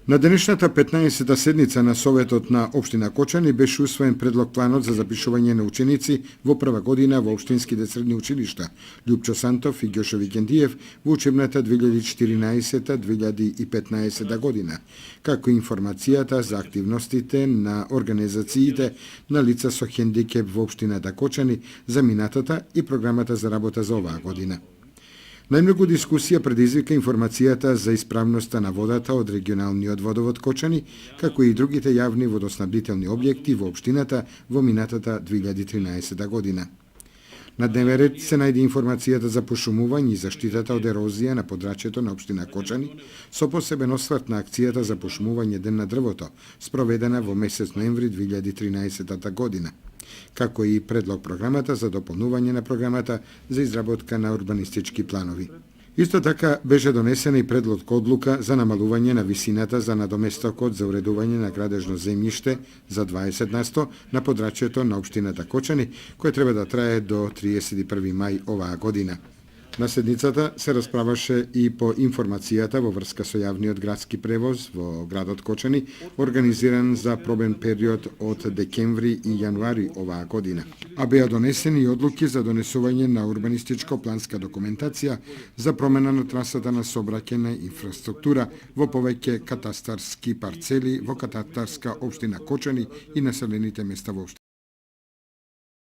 На денешната 15-та седница на Советот на Општина Кочани беше усвоен предлог планот за запишување на ученици во прва година во општинските средни училишта Љупчо Сантов и Ѓошо Викендиев во учебната 2014-2015 година, како информацијата за активностите на организациите на лица со хендикеп во општината Кочани за минатата и програмата за работа за оваа година. Најмногу дискусија предизвика информацијата за исправноста на водата од регионалниот водовод Кочани, како и другите јавни водоснабдителни објекти во општината во минатата 2013 година. На дневен ред се најде информацијата за пошумување и заштитата од ерозија на подрачјето на општина Кочани, со посебен осврт на акцијата за пошумување Ден на дрвото, спроведена во месец ноември 2013 година, како и предлог програмата за дополнување на програмата за изработка на урбанистички планови. Исто така беше донесена и предлог одлука за намалување на висината за надоместокот за уредување на градежно земјиште за 20% на подрачјето на општината Кочани, кој треба да трае до 31 мај оваа година. На седницата се расправаше и по информацијата во врска со јавниот градски превоз во градот Кочани, организиран за пробен период од декември и јануари оваа година. А беа донесени и одлуки за донесување на урбанистичко-планска документација за промена на трасата на сообраќајна инфраструктура во повеќе катастарски парцели во катастарска општина Кочани и населените места во општина